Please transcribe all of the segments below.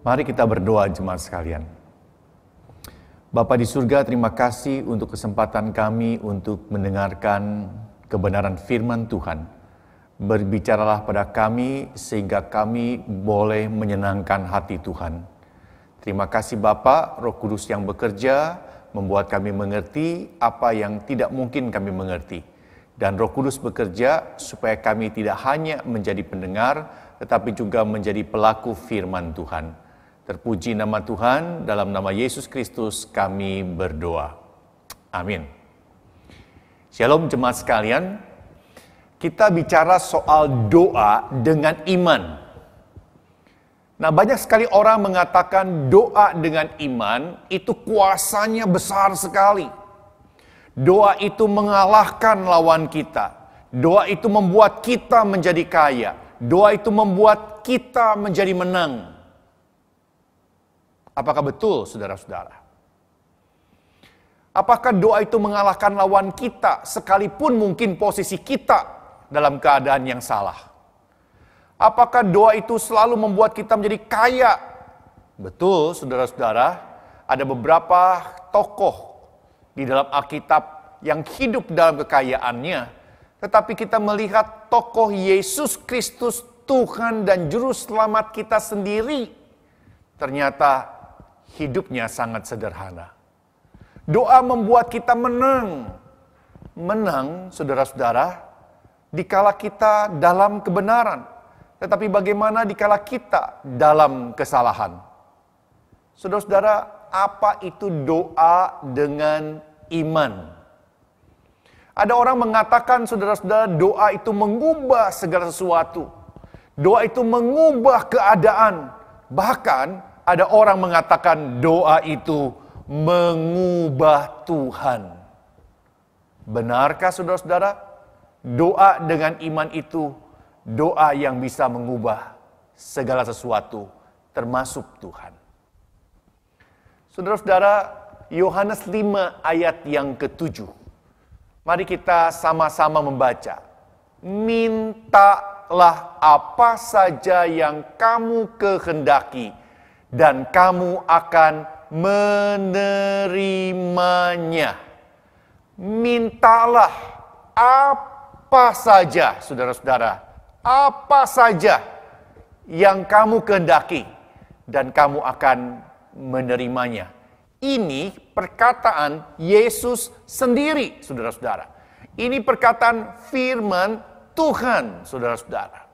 Mari kita berdoa jemaat sekalian. Bapa di surga, terima kasih untuk kesempatan kami untuk mendengarkan kebenaran firman Tuhan. Berbicaralah pada kami sehingga kami boleh menyenangkan hati Tuhan. Terima kasih Bapa, Roh Kudus yang bekerja, membuat kami mengerti apa yang tidak mungkin kami mengerti. Dan Roh Kudus bekerja supaya kami tidak hanya menjadi pendengar, tetapi juga menjadi pelaku firman Tuhan. Terpuji nama Tuhan, dalam nama Yesus Kristus kami berdoa. Amin. Shalom jemaat sekalian, kita bicara soal doa dengan iman. Nah, banyak sekali orang mengatakan doa dengan iman itu kuasanya besar sekali. Doa itu mengalahkan lawan kita. Doa itu membuat kita menjadi kaya. Doa itu membuat kita menjadi menang. Apakah betul, saudara-saudara? Apakah doa itu mengalahkan lawan kita, sekalipun mungkin posisi kita dalam keadaan yang salah? Apakah doa itu selalu membuat kita menjadi kaya? Betul, saudara-saudara, ada beberapa tokoh di dalam Alkitab yang hidup dalam kekayaannya, tetapi kita melihat tokoh Yesus Kristus, Tuhan dan Juru Selamat kita sendiri, ternyata hidupnya sangat sederhana. Doa membuat kita menang. Menang, saudara-saudara, dikala kita dalam kebenaran. Tetapi bagaimana dikala kita dalam kesalahan? Saudara-saudara, apa itu doa dengan iman? Ada orang mengatakan, saudara-saudara, doa itu mengubah segala sesuatu. Doa itu mengubah keadaan. Bahkan ada orang mengatakan doa itu mengubah Tuhan. Benarkah saudara-saudara? Doa dengan iman itu doa yang bisa mengubah segala sesuatu, termasuk Tuhan. Saudara-saudara, Yohanes 5 ayat yang ke-7. Mari kita sama-sama membaca. Mintalah apa saja yang kamu kehendaki, dan kamu akan menerimanya. Mintalah apa saja, saudara-saudara, apa saja yang kamu kehendaki, dan kamu akan menerimanya. Ini perkataan Yesus sendiri, saudara-saudara. Ini perkataan firman Tuhan, saudara-saudara.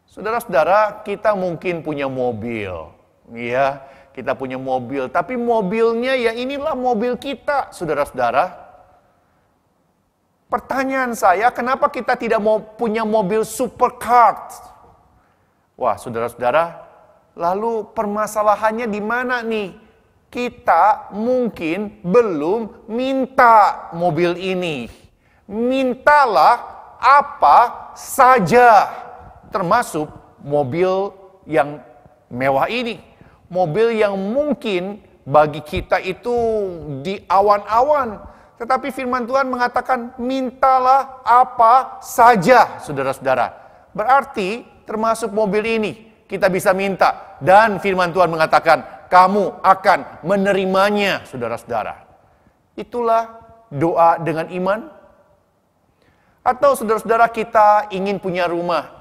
Saudara-saudara, kita mungkin punya mobil. Ya, kita punya mobil, tapi mobilnya ya inilah mobil kita, saudara-saudara. Pertanyaan saya, kenapa kita tidak mau punya mobil supercar? Wah, saudara-saudara, lalu permasalahannya di mana nih? Kita mungkin belum minta mobil ini. Mintalah apa saja, termasuk mobil yang mewah ini. Mobil yang mungkin bagi kita itu di awan-awan. Tetapi firman Tuhan mengatakan, mintalah apa saja, saudara-saudara. Berarti termasuk mobil ini kita bisa minta. Dan firman Tuhan mengatakan, kamu akan menerimanya, saudara-saudara. Itulah doa dengan iman. Atau saudara-saudara, kita ingin punya rumah.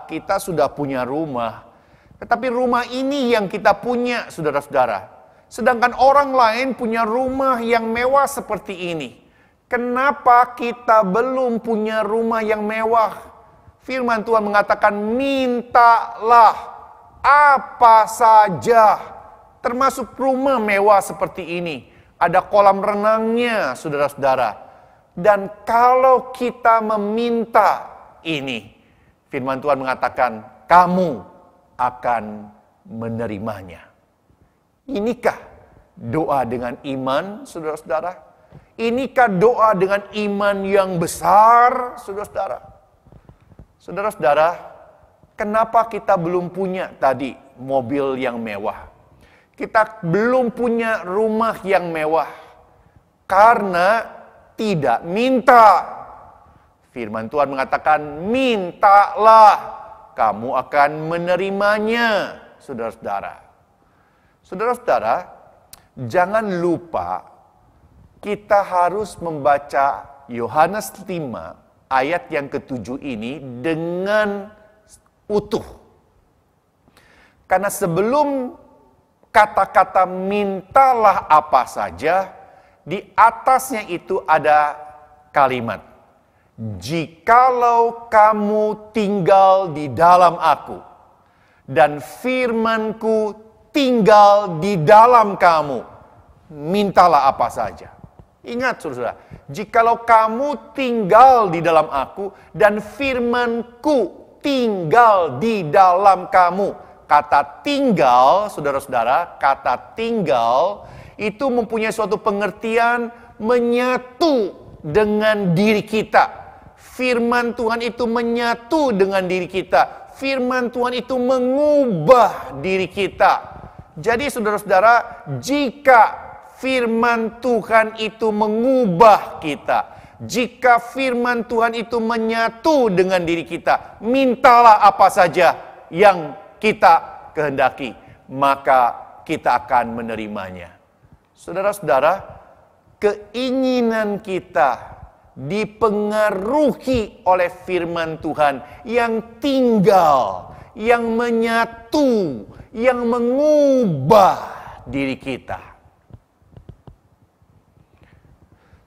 Kita sudah punya rumah. Tetapi rumah ini yang kita punya, saudara-saudara. Sedangkan orang lain punya rumah yang mewah seperti ini. Kenapa kita belum punya rumah yang mewah? Firman Tuhan mengatakan, mintalah apa saja. Termasuk rumah mewah seperti ini. Ada kolam renangnya, saudara-saudara. Dan kalau kita meminta ini, firman Tuhan mengatakan, kamu akan menerimanya. Inikah doa dengan iman, saudara-saudara? Inikah doa dengan iman yang besar, saudara-saudara? Saudara-saudara, kenapa kita belum punya tadi mobil yang mewah? Kita belum punya rumah yang mewah. Karena tidak minta. Firman Tuhan mengatakan, mintalah, kamu akan menerimanya. saudara-saudara. Saudara-saudara, jangan lupa kita harus membaca Yohanes 5 ayat yang ke-7 ini dengan utuh. Karena sebelum kata-kata mintalah apa saja, di atasnya itu ada kalimat, jikalau kamu tinggal di dalam aku, dan firmanku tinggal di dalam kamu, mintalah apa saja. Ingat saudara, jikalau kamu tinggal di dalam aku, dan firmanku tinggal di dalam kamu. Kata tinggal, saudara-saudara, kata tinggal itu mempunyai suatu pengertian menyatu dengan diri kita. Firman Tuhan itu menyatu dengan diri kita. Firman Tuhan itu mengubah diri kita. Jadi saudara-saudara, jika firman Tuhan itu mengubah kita, jika firman Tuhan itu menyatu dengan diri kita, mintalah apa saja yang kita kehendaki, maka kita akan menerimanya. Saudara-saudara, keinginan kita dipengaruhi oleh firman Tuhan yang tinggal, yang menyatu, yang mengubah diri kita.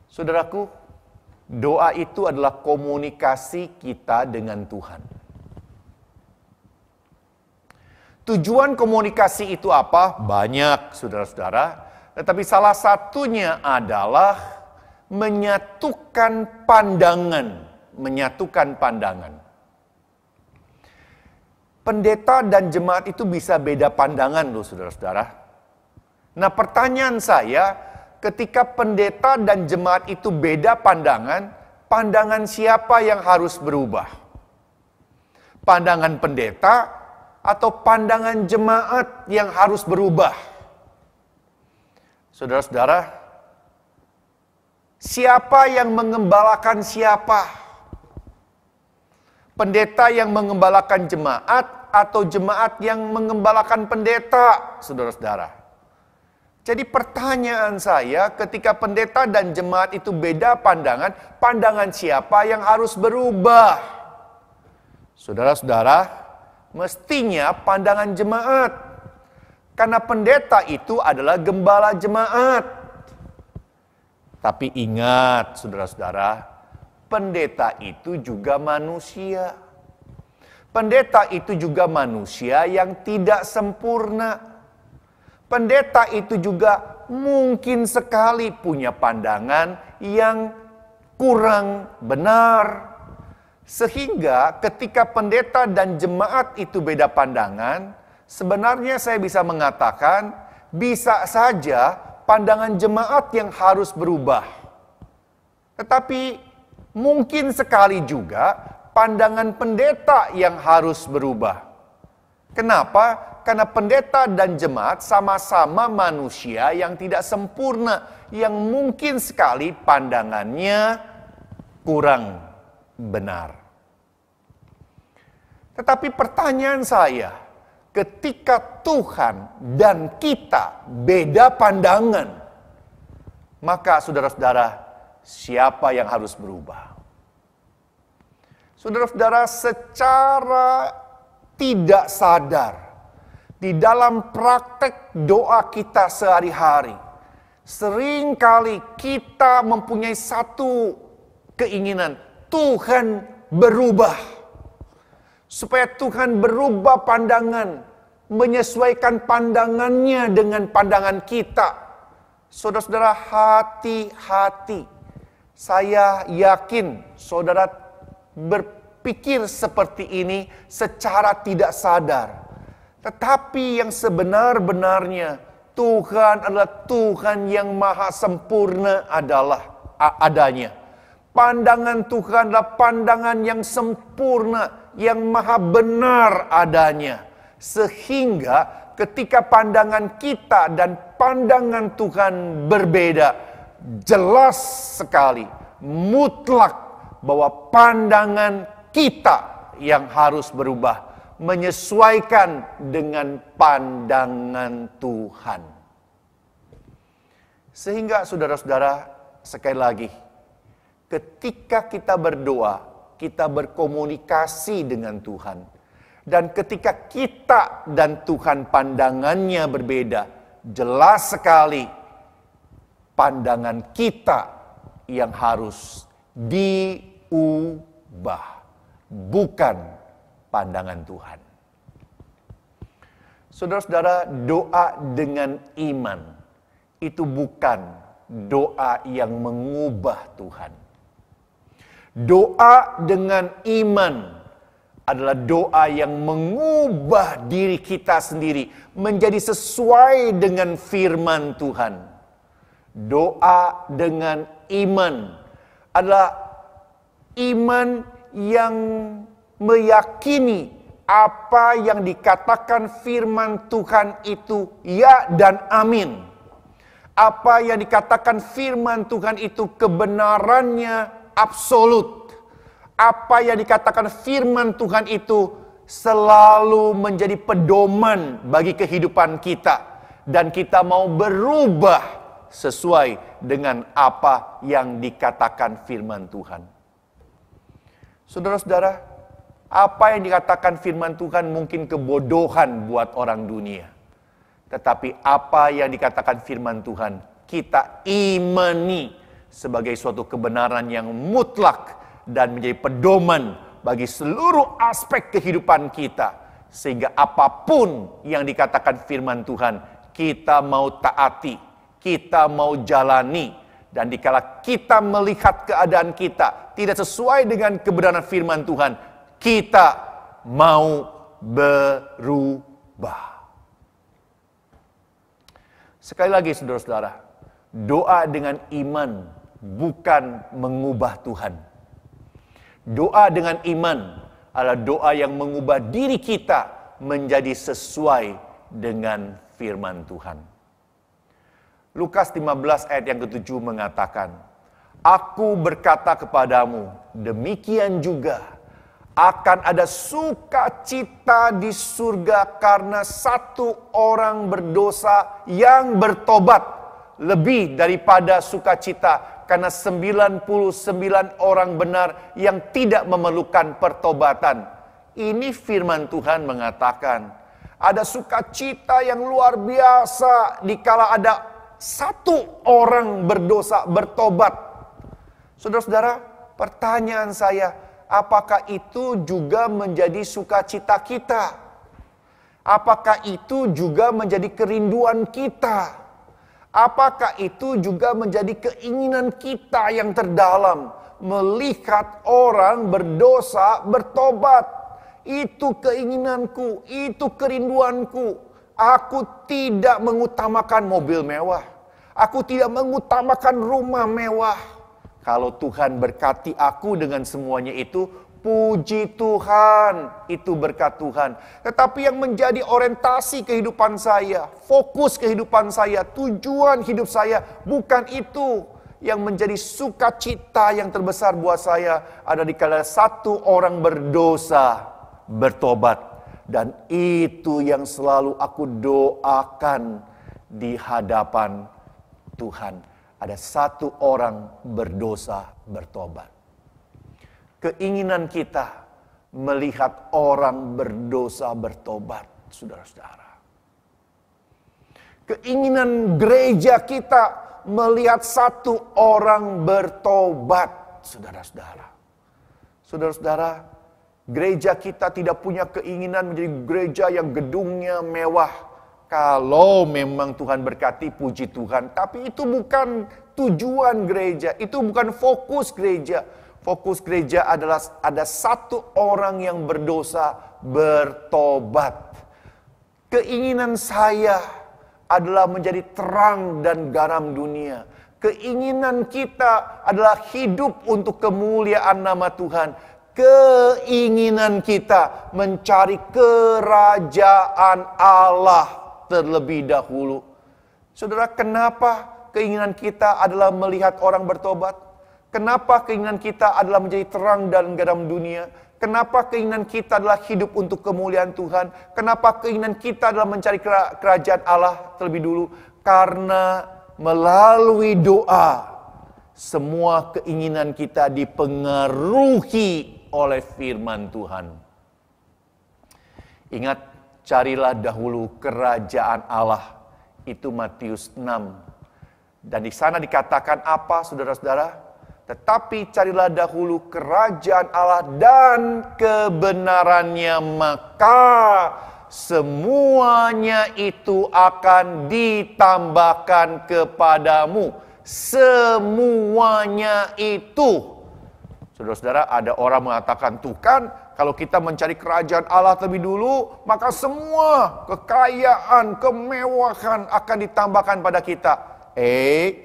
Saudaraku, doa itu adalah komunikasi kita dengan Tuhan. Tujuan komunikasi itu apa? Banyak, saudara-saudara. Tetapi salah satunya adalah menyatukan pandangan. Menyatukan pandangan. Pendeta dan jemaat itu bisa beda pandangan loh, saudara-saudara. Nah, pertanyaan saya, ketika pendeta dan jemaat itu beda pandangan, pandangan siapa yang harus berubah? Pandangan pendeta atau pandangan jemaat yang harus berubah? Saudara-saudara, siapa yang mengembalakan siapa? Pendeta yang mengembalakan jemaat atau jemaat yang mengembalakan pendeta, saudara-saudara? Jadi pertanyaan saya, ketika pendeta dan jemaat itu beda pandangan, pandangan siapa yang harus berubah? Saudara-saudara, mestinya pandangan jemaat. Karena pendeta itu adalah gembala jemaat. Tapi ingat, saudara-saudara, pendeta itu juga manusia. Pendeta itu juga manusia yang tidak sempurna. Pendeta itu juga mungkin sekali punya pandangan yang kurang benar. Sehingga ketika pendeta dan jemaat itu beda pandangan, sebenarnya saya bisa mengatakan, bisa saja pandangan jemaat yang harus berubah. Tetapi mungkin sekali juga pandangan pendeta yang harus berubah. Kenapa? Karena pendeta dan jemaat sama-sama manusia yang tidak sempurna, yang mungkin sekali pandangannya kurang benar. Tetapi pertanyaan saya, ketika Tuhan dan kita beda pandangan, maka saudara-saudara, siapa yang harus berubah? Saudara-saudara, secara tidak sadar, di dalam praktek doa kita sehari-hari, seringkali kita mempunyai satu keinginan, Tuhan berubah. Supaya Tuhan berubah pandangan, menyesuaikan pandangannya dengan pandangan kita. Saudara-saudara, hati-hati. Saya yakin saudara berpikir seperti ini secara tidak sadar. Tetapi yang sebenar-benarnya, Tuhan adalah Tuhan yang maha sempurna adanya. Pandangan Tuhan adalah pandangan yang sempurna, yang maha benar adanya. Sehingga ketika pandangan kita dan pandangan Tuhan berbeda, jelas sekali, mutlak bahwa pandangan kita yang harus berubah. menyesuaikan dengan pandangan Tuhan. Sehingga saudara-saudara, sekali lagi, ketika kita berdoa, kita berkomunikasi dengan Tuhan. Dan ketika kita dan Tuhan pandangannya berbeda, jelas sekali pandangan kita yang harus diubah, bukan pandangan Tuhan. Saudara-saudara, doa dengan iman itu bukan doa yang mengubah Tuhan. Doa dengan iman adalah doa yang mengubah diri kita sendiri menjadi sesuai dengan firman Tuhan. Doa dengan iman adalah iman yang meyakini apa yang dikatakan firman Tuhan itu ya dan amin. Apa yang dikatakan firman Tuhan itu kebenarannya absolut. Apa yang dikatakan firman Tuhan itu selalu menjadi pedoman bagi kehidupan kita. Dan kita mau berubah sesuai dengan apa yang dikatakan firman Tuhan. Saudara-saudara, apa yang dikatakan firman Tuhan mungkin kebodohan buat orang dunia. Tetapi apa yang dikatakan firman Tuhan, kita imani sebagai suatu kebenaran yang mutlak dan menjadi pedoman bagi seluruh aspek kehidupan kita. Sehingga apapun yang dikatakan firman Tuhan, kita mau taati, kita mau jalani. Dan dikala kita melihat keadaan kita tidak sesuai dengan kebenaran firman Tuhan, kita mau berubah. Sekali lagi saudara-saudara, doa dengan iman bukan mengubah Tuhan. Doa dengan iman adalah doa yang mengubah diri kita menjadi sesuai dengan firman Tuhan. Lukas 15 ayat yang ke-7 mengatakan, Aku berkata kepadamu, demikian juga akan ada sukacita di surga karena satu orang berdosa yang bertobat, lebih daripada sukacita karena 99 orang benar yang tidak memerlukan pertobatan. Ini firman Tuhan mengatakan, ada sukacita yang luar biasa dikala ada satu orang berdosa bertobat. Saudara-saudara, pertanyaan saya, apakah itu juga menjadi sukacita kita? Apakah itu juga menjadi kerinduan kita? Apakah itu juga menjadi keinginan kita yang terdalam? Melihat orang berdosa bertobat. Itu keinginanku, itu kerinduanku. Aku tidak mengutamakan mobil mewah. Aku tidak mengutamakan rumah mewah. Kalau Tuhan berkati aku dengan semuanya itu, puji Tuhan, itu berkat Tuhan. Tetapi yang menjadi orientasi kehidupan saya, fokus kehidupan saya, tujuan hidup saya, bukan itu. Yang menjadi sukacita yang terbesar buat saya ada dikala satu orang berdosa bertobat. Dan itu yang selalu aku doakan di hadapan Tuhan. Ada satu orang berdosa bertobat. Keinginan kita melihat orang berdosa bertobat, saudara-saudara. Keinginan gereja kita melihat satu orang bertobat, saudara-saudara. Saudara-saudara, gereja kita tidak punya keinginan menjadi gereja yang gedungnya mewah. Kalau memang Tuhan berkati, puji Tuhan. Tapi itu bukan tujuan gereja. Itu bukan fokus gereja. Fokus gereja adalah ada satu orang yang berdosa bertobat. Keinginan saya adalah menjadi terang dan garam dunia. Keinginan kita adalah hidup untuk kemuliaan nama Tuhan. Keinginan kita mencari kerajaan Allah terlebih dahulu. Saudara, kenapa keinginan kita adalah melihat orang bertobat? Kenapa keinginan kita adalah menjadi terang dan garam dunia? Kenapa keinginan kita adalah hidup untuk kemuliaan Tuhan? Kenapa keinginan kita adalah mencari kerajaan Allah terlebih dulu? Karena melalui doa, semua keinginan kita dipengaruhi oleh firman Tuhan. Ingat, carilah dahulu kerajaan Allah. Itu Matius 6. Dan di sana dikatakan apa, saudara-saudara? Tetapi carilah dahulu kerajaan Allah dan kebenarannya, maka semuanya itu akan ditambahkan kepadamu. Semuanya itu. Saudara-saudara, ada orang mengatakan, tuh kan, kalau kita mencari kerajaan Allah terlebih dulu, maka semua kekayaan, kemewahan akan ditambahkan pada kita.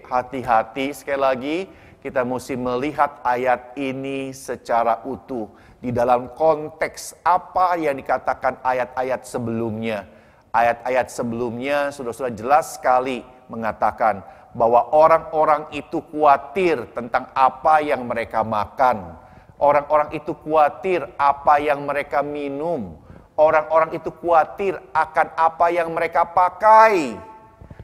Hati-hati sekali lagi. Kita mesti melihat ayat ini secara utuh. Di dalam konteks apa yang dikatakan ayat-ayat sebelumnya. Ayat-ayat sebelumnya saudara-saudara jelas sekali mengatakan bahwa orang-orang itu khawatir tentang apa yang mereka makan. Orang-orang itu khawatir apa yang mereka minum. Orang-orang itu khawatir akan apa yang mereka pakai.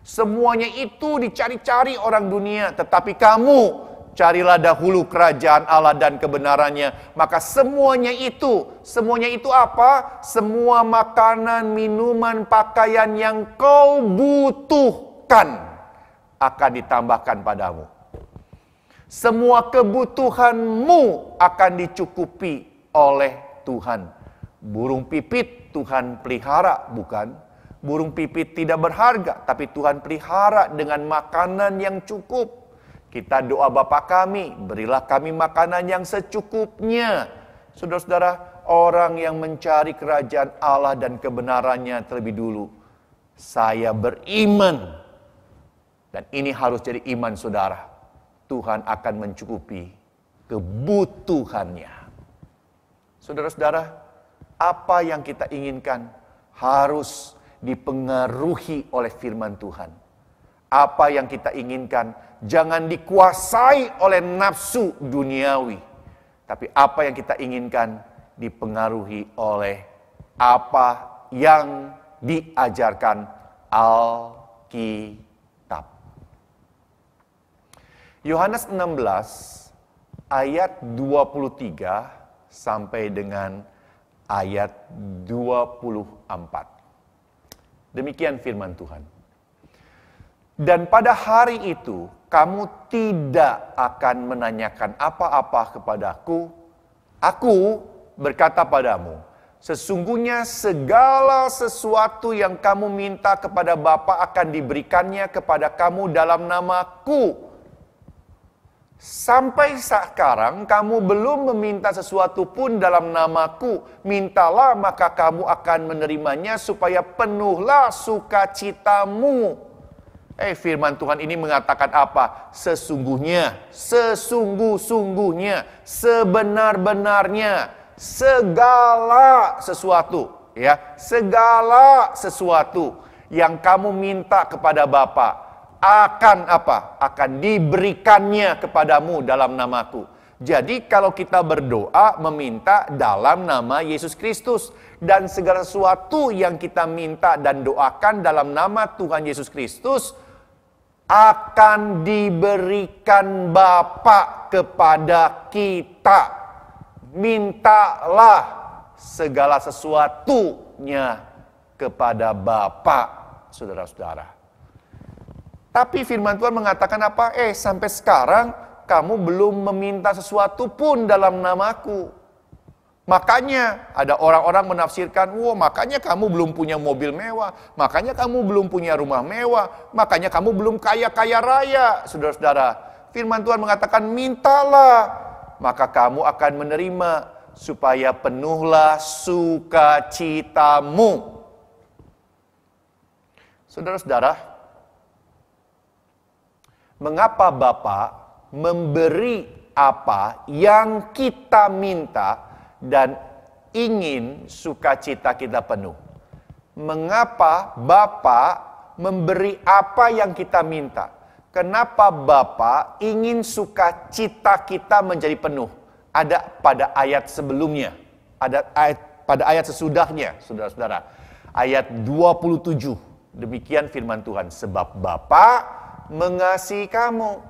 Semuanya itu dicari-cari orang dunia. Tetapi kamu, carilah dahulu kerajaan Allah dan kebenarannya. Maka semuanya itu apa? Semua makanan, minuman, pakaian yang kau butuhkan akan ditambahkan padamu. Semua kebutuhanmu akan dicukupi oleh Tuhan. Burung pipit Tuhan pelihara, bukan? Burung pipit tidak berharga, tapi Tuhan pelihara dengan makanan yang cukup. Kita doa Bapa kami, berilah kami makanan yang secukupnya. Saudara-saudara, orang yang mencari kerajaan Allah dan kebenarannya terlebih dulu. Saya beriman. Dan ini harus jadi iman saudara. Tuhan akan mencukupi kebutuhannya. Saudara-saudara, apa yang kita inginkan harus dipengaruhi oleh firman Tuhan. Apa yang kita inginkan jangan dikuasai oleh nafsu duniawi. Tapi apa yang kita inginkan dipengaruhi oleh apa yang diajarkan Alkitab. Yohanes 16 ayat 23 sampai dengan ayat 24. Demikian firman Tuhan. Dan pada hari itu, kamu tidak akan menanyakan apa-apa kepadaku. Aku berkata padamu, sesungguhnya segala sesuatu yang kamu minta kepada Bapa akan diberikannya kepada kamu dalam namaku. Sampai sekarang kamu belum meminta sesuatu pun dalam namaku. Mintalah maka kamu akan menerimanya supaya penuhlah sukacitamu. Firman Tuhan ini mengatakan apa? Sesungguhnya, sesungguh-sungguhnya, sebenar-benarnya, segala sesuatu, ya, segala sesuatu yang kamu minta kepada Bapa akan apa? Akan diberikannya kepadamu dalam namaku. Jadi kalau kita berdoa meminta dalam nama Yesus Kristus, dan segala sesuatu yang kita minta dan doakan dalam nama Tuhan Yesus Kristus akan diberikan Bapa kepada kita. Mintalah segala sesuatunya kepada Bapa, saudara-saudara. Tapi firman Tuhan mengatakan apa? Sampai sekarang kamu belum meminta sesuatu pun dalam namaku. Makanya ada orang-orang menafsirkan, makanya kamu belum punya mobil mewah, makanya kamu belum punya rumah mewah, makanya kamu belum kaya-kaya raya. Saudara-saudara, firman Tuhan mengatakan, mintalah, maka kamu akan menerima, supaya penuhlah sukacitamu. Saudara-saudara, mengapa Bapa memberi apa yang kita minta dan ingin sukacita kita penuh? Mengapa Bapa memberi apa yang kita minta? Kenapa Bapa ingin sukacita kita menjadi penuh? Ada pada ayat sebelumnya. pada ayat sesudahnya, saudara-saudara. Ayat 27, demikian firman Tuhan. Sebab Bapa mengasihi kamu.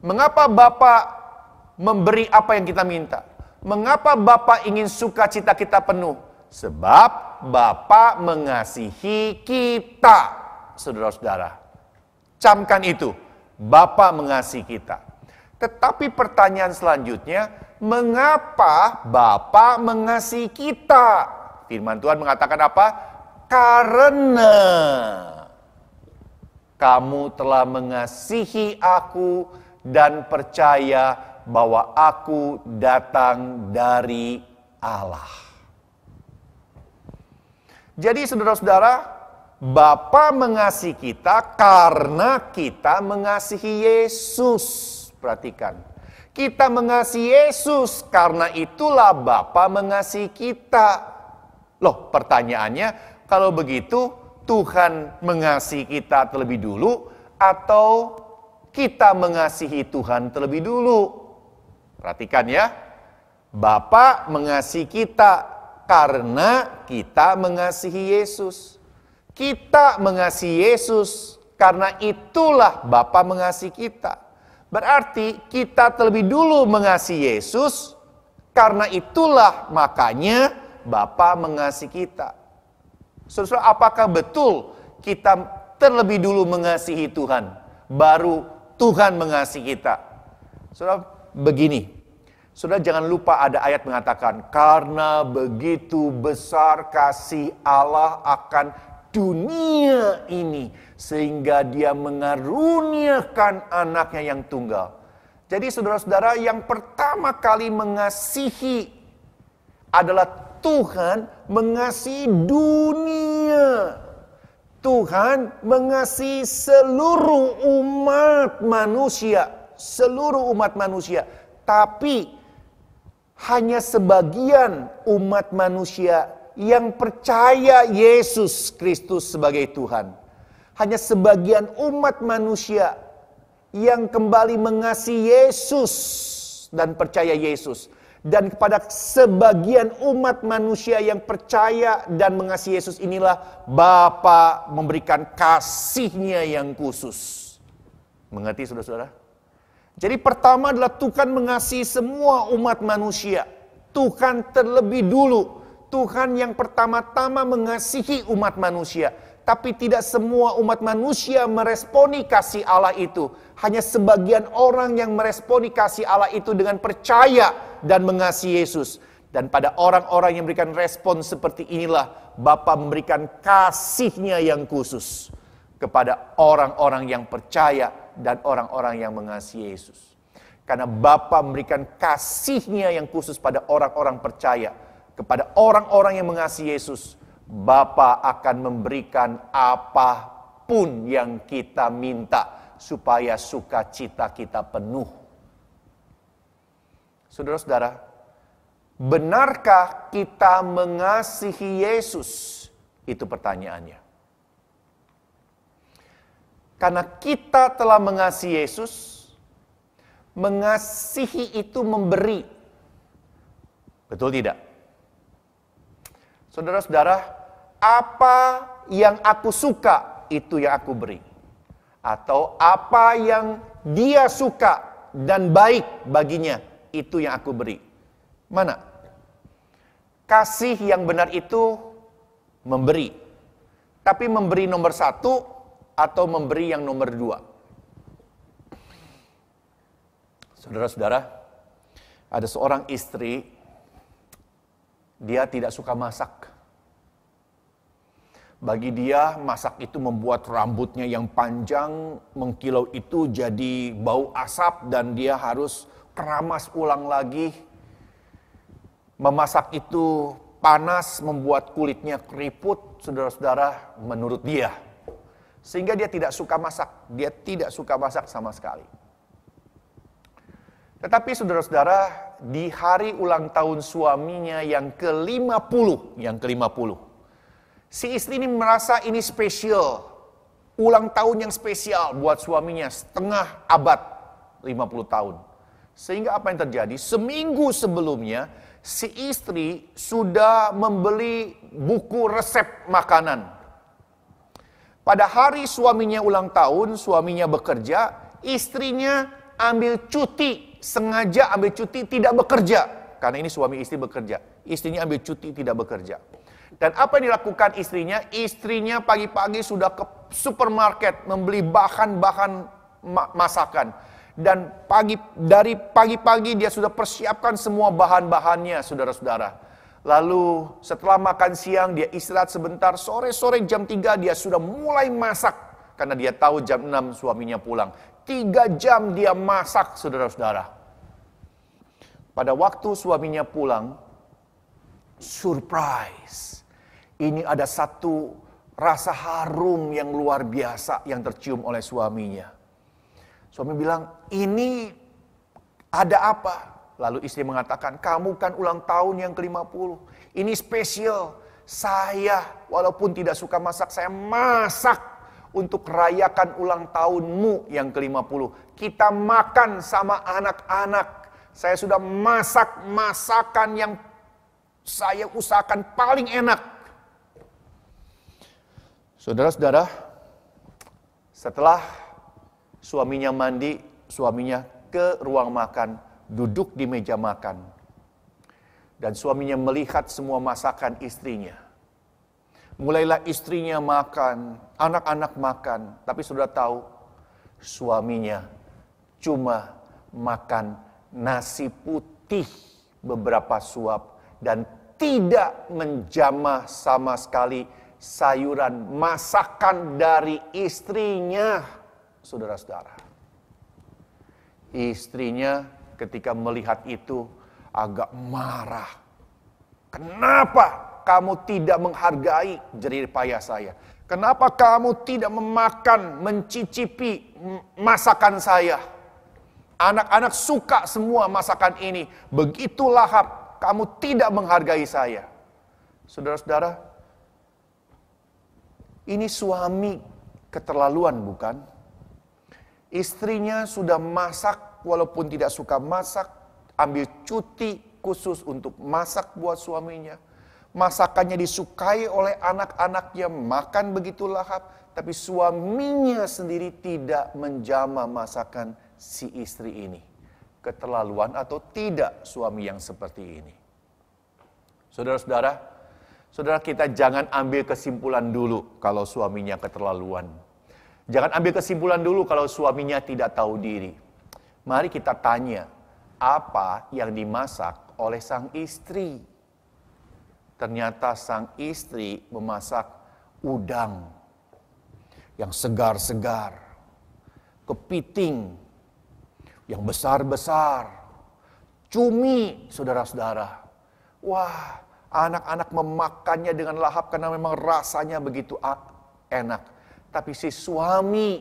Mengapa Bapa memberi apa yang kita minta? Mengapa Bapa ingin sukacita kita penuh? Sebab Bapa mengasihi kita, saudara-saudara. Camkan itu, Bapa mengasihi kita. Tetapi pertanyaan selanjutnya, mengapa Bapa mengasihi kita? Firman Tuhan mengatakan apa? Karena kamu telah mengasihi aku dan percaya bahwa aku datang dari Allah. Jadi saudara-saudara, Bapa mengasihi kita karena kita mengasihi Yesus. Perhatikan. Kita mengasihi Yesus, karena itulah Bapa mengasihi kita. Loh, pertanyaannya, kalau begitu Tuhan mengasihi kita terlebih dulu atau kita mengasihi Tuhan terlebih dulu? Perhatikan ya. Bapa mengasihi kita karena kita mengasihi Yesus. Kita mengasihi Yesus, karena itulah Bapa mengasihi kita. Berarti kita terlebih dulu mengasihi Yesus, karena itulah makanya Bapa mengasihi kita. Saudara, apakah betul kita terlebih dulu mengasihi Tuhan, baru Tuhan mengasihi kita? Saudara, begini. Saudara jangan lupa ada ayat mengatakan, karena begitu besar kasih Allah akan dunia ini, sehingga dia mengaruniakan anaknya yang tunggal. Jadi saudara-saudara, yang pertama kali mengasihi adalah Tuhan mengasihi dunia. Tuhan mengasihi seluruh umat manusia. Seluruh umat manusia. Tapi hanya sebagian umat manusia yang percaya Yesus Kristus sebagai Tuhan. Hanya sebagian umat manusia yang kembali mengasihi Yesus dan percaya Yesus. Dan kepada sebagian umat manusia yang percaya dan mengasihi Yesus inilah Bapa memberikan kasih-Nya yang khusus. Mengerti saudara-saudara? Jadi pertama adalah Tuhan mengasihi semua umat manusia. Tuhan terlebih dulu. Tuhan yang pertama-tama mengasihi umat manusia. Tapi tidak semua umat manusia meresponi kasih Allah itu. Hanya sebagian orang yang meresponi kasih Allah itu dengan percaya dan mengasihi Yesus. Dan pada orang-orang yang memberikan respon seperti inilah Bapa memberikan kasih-Nya yang khusus kepada orang-orang yang percaya dan orang-orang yang mengasihi Yesus. Karena Bapa memberikan kasih-Nya yang khusus pada orang-orang percaya. Kepada orang-orang yang mengasihi Yesus, Bapa akan memberikan apapun yang kita minta supaya sukacita kita penuh. Saudara-saudara, benarkah kita mengasihi Yesus? Itu pertanyaannya. Karena kita telah mengasihi Yesus, mengasihi itu memberi. Betul tidak? Saudara-saudara, apa yang aku suka, itu yang aku beri. Atau apa yang dia suka dan baik baginya, itu yang aku beri. Mana? Kasih yang benar itu memberi. Tapi memberi nomor 1 atau memberi yang nomor 2. Saudara-saudara, ada seorang istri, dia tidak suka masak. Bagi dia, masak itu membuat rambutnya yang panjang, mengkilau itu jadi bau asap dan dia harus keramas ulang lagi. Memasak itu panas, membuat kulitnya keriput, saudara-saudara, menurut dia. Sehingga dia tidak suka masak. Dia tidak suka masak sama sekali. Tetapi saudara-saudara, di hari ulang tahun suaminya yang ke-50, si istri ini merasa ini spesial. Ulang tahun yang spesial buat suaminya, setengah abad, 50 tahun. Sehingga apa yang terjadi? Seminggu sebelumnya, si istri sudah membeli buku resep makanan. Pada hari suaminya ulang tahun, suaminya bekerja, istrinya ambil cuti, sengaja ambil cuti tidak bekerja. Karena ini suami istri bekerja. Istrinya ambil cuti tidak bekerja. Dan apa yang dilakukan istrinya? Istrinya pagi-pagi sudah ke supermarket membeli bahan-bahan masakan. Dan dari pagi-pagi dia sudah persiapkan semua bahan-bahannya, saudara-saudara. Lalu setelah makan siang dia istirahat sebentar, sore-sore jam 3 dia sudah mulai masak. Karena dia tahu jam 6 suaminya pulang. 3 jam dia masak, saudara-saudara. Pada waktu suaminya pulang, surprise. Ini ada satu rasa harum yang luar biasa yang tercium oleh suaminya. Suami bilang, ini ada apa? Lalu istri mengatakan, kamu kan ulang tahun yang ke-50. Ini spesial. Saya walaupun tidak suka masak, saya masak untuk rayakan ulang tahunmu yang ke-50. Kita makan sama anak-anak. Saya sudah masak masakan yang saya usahakan paling enak. Saudara-saudara, setelah suaminya mandi, suaminya ke ruang makan, duduk di meja makan. Dan suaminya melihat semua masakan istrinya. Mulailah istrinya makan, anak-anak makan. Tapi sudah tahu, suaminya cuma makan nasi putih beberapa suap. Dan tidak menjamah sama sekali sayuran masakan dari istrinya. Saudara-saudara. Istrinya ketika melihat itu agak marah. Kenapa kamu tidak menghargai jerih payah saya? Kenapa kamu tidak memakan, mencicipi masakan saya? Anak-anak suka semua masakan ini. Begitu lahap, kamu tidak menghargai saya. Saudara-saudara, ini suami keterlaluan bukan? Istrinya sudah masak walaupun tidak suka masak, ambil cuti khusus untuk masak buat suaminya. Masakannya disukai oleh anak-anaknya, makan begitu lahap, tapi suaminya sendiri tidak menjamah masakan si istri ini. Keterlaluan atau tidak suami yang seperti ini? Saudara-saudara, saudara kita jangan ambil kesimpulan dulu kalau suaminya keterlaluan. Jangan ambil kesimpulan dulu kalau suaminya tidak tahu diri. Mari kita tanya, apa yang dimasak oleh sang istri? Ternyata sang istri memasak udang yang segar-segar, kepiting yang besar-besar, cumi, saudara-saudara. Wah, anak-anak memakannya dengan lahap karena memang rasanya begitu enak. Tapi si suami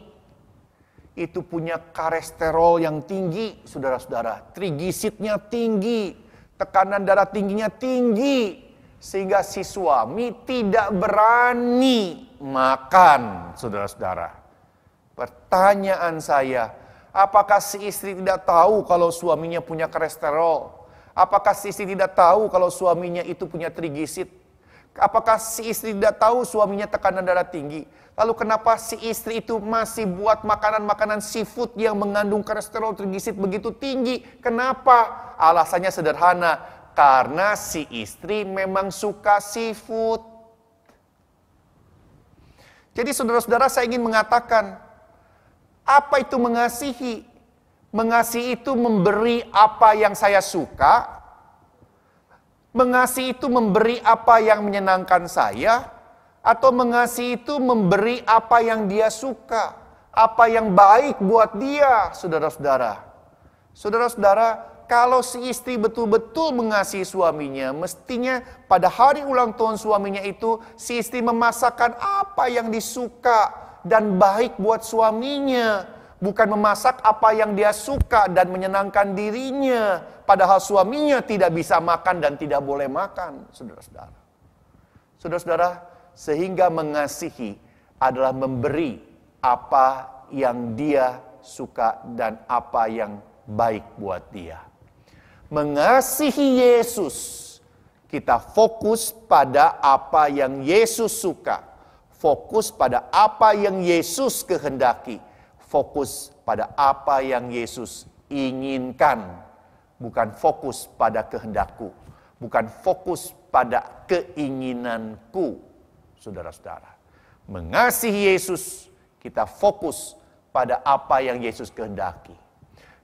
itu punya kolesterol yang tinggi, saudara-saudara. Trigliseridnya tinggi, tekanan darah tingginya tinggi. Sehingga si suami tidak berani makan, saudara-saudara. Pertanyaan saya, apakah si istri tidak tahu kalau suaminya punya kolesterol? Apakah si istri tidak tahu kalau suaminya itu punya trigliserid? Apakah si istri tidak tahu suaminya tekanan darah tinggi? Lalu kenapa si istri itu masih buat makanan-makanan seafood yang mengandung kolesterol trigliserid begitu tinggi? Kenapa? Alasannya sederhana. Karena si istri memang suka seafood. Jadi saudara-saudara, saya ingin mengatakan, apa itu mengasihi? Mengasihi itu memberi apa yang saya suka. Mengasihi itu memberi apa yang menyenangkan saya. Atau mengasihi itu memberi apa yang dia suka. Apa yang baik buat dia, saudara-saudara. Saudara-saudara, kalau si istri betul-betul mengasihi suaminya, mestinya pada hari ulang tahun suaminya itu, si istri memasakkan apa yang disuka dan baik buat suaminya. Bukan memasak apa yang dia suka dan menyenangkan dirinya. Padahal suaminya tidak bisa makan dan tidak boleh makan, saudara-saudara. Saudara-saudara, sehingga mengasihi adalah memberi apa yang dia suka dan apa yang baik buat dia. Mengasihi Yesus, kita fokus pada apa yang Yesus suka, fokus pada apa yang Yesus kehendaki, fokus pada apa yang Yesus inginkan, bukan fokus pada kehendakku, bukan fokus pada keinginanku. Saudara-saudara, mengasihi Yesus, kita fokus pada apa yang Yesus kehendaki.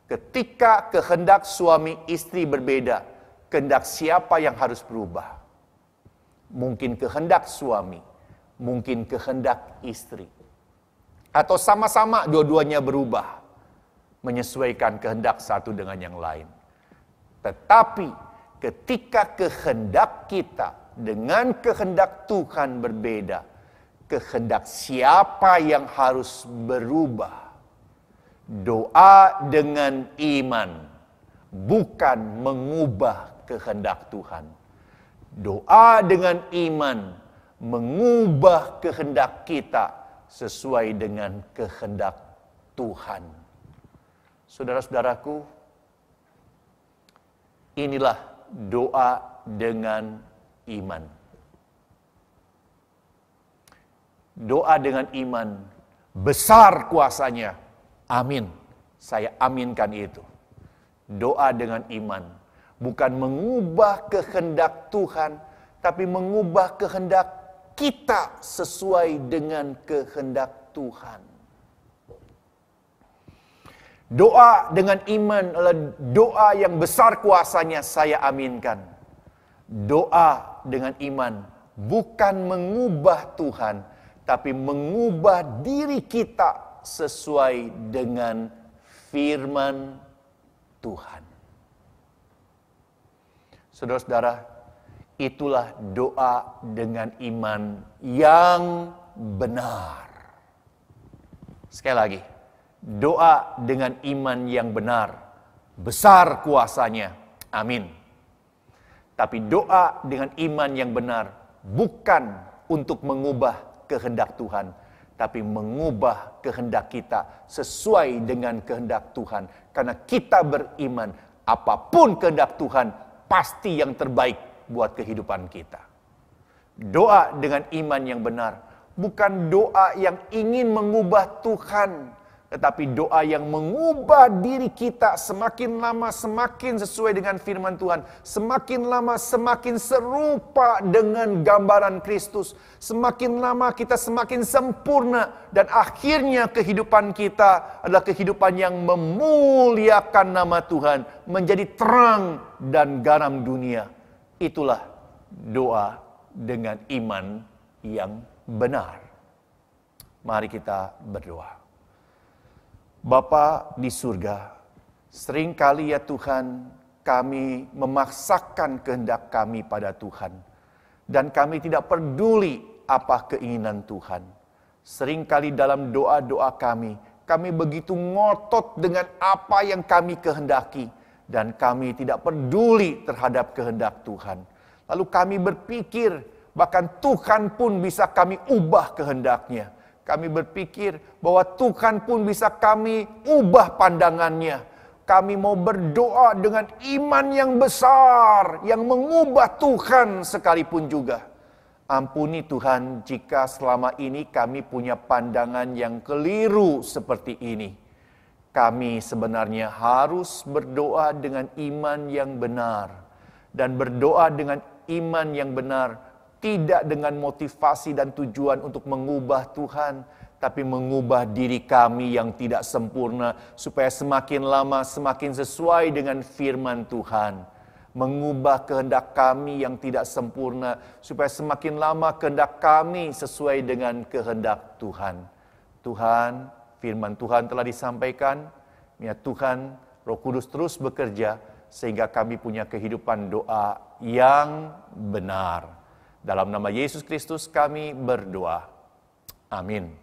Ketika kehendak suami istri berbeda, kehendak siapa yang harus berubah? Mungkin kehendak suami, mungkin kehendak istri. Atau sama-sama dua-duanya berubah, menyesuaikan kehendak satu dengan yang lain. Tetapi ketika kehendak kita dengan kehendak Tuhan berbeda, kehendak siapa yang harus berubah? Doa dengan iman bukan mengubah kehendak Tuhan. Doa dengan iman mengubah kehendak kita sesuai dengan kehendak Tuhan. Saudara-saudaraku, inilah doa dengan iman. Doa dengan iman, besar kuasanya. Amin. Saya aminkan itu. Doa dengan iman bukan mengubah kehendak Tuhan, tapi mengubah kehendak kita sesuai dengan kehendak Tuhan. Doa dengan iman adalah doa yang besar kuasanya, saya aminkan. Doa dengan iman bukan mengubah Tuhan, tapi mengubah diri kita sesuai dengan firman Tuhan. Saudara-saudara, itulah doa dengan iman yang benar. Sekali lagi, doa dengan iman yang benar, besar kuasanya, amin. Tapi doa dengan iman yang benar bukan untuk mengubah kehendak Tuhan, tapi mengubah kehendak kita sesuai dengan kehendak Tuhan. Karena kita beriman, apapun kehendak Tuhan, pasti yang terbaik buat kehidupan kita. Doa dengan iman yang benar, bukan doa yang ingin mengubah Tuhan, tetapi doa yang mengubah diri kita semakin lama semakin sesuai dengan firman Tuhan. Semakin lama semakin serupa dengan gambaran Kristus. Semakin lama kita semakin sempurna. Dan akhirnya kehidupan kita adalah kehidupan yang memuliakan nama Tuhan. Menjadi terang dan garam dunia. Itulah doa dengan iman yang benar. Mari kita berdoa. Bapa di surga, seringkali ya Tuhan, kami memaksakan kehendak kami pada Tuhan. Dan kami tidak peduli apa keinginan Tuhan. Seringkali dalam doa-doa kami begitu ngotot dengan apa yang kami kehendaki. Dan kami tidak peduli terhadap kehendak Tuhan. Lalu kami berpikir, bahkan Tuhan pun bisa kami ubah kehendaknya. Kami berpikir bahwa Tuhan pun bisa kami ubah pandangannya. Kami mau berdoa dengan iman yang besar, yang mengubah Tuhan sekalipun juga. Ampuni Tuhan jika selama ini kami punya pandangan yang keliru seperti ini. Kami sebenarnya harus berdoa dengan iman yang benar. Dan berdoa dengan iman yang benar tidak dengan motivasi dan tujuan untuk mengubah Tuhan, tapi mengubah diri kami yang tidak sempurna, supaya semakin lama semakin sesuai dengan firman Tuhan. Mengubah kehendak kami yang tidak sempurna, supaya semakin lama kehendak kami sesuai dengan kehendak Tuhan. Tuhan, firman Tuhan telah disampaikan, ya Tuhan, Roh Kudus terus bekerja, sehingga kami punya kehidupan doa yang benar. Dalam nama Yesus Kristus kami berdoa. Amin.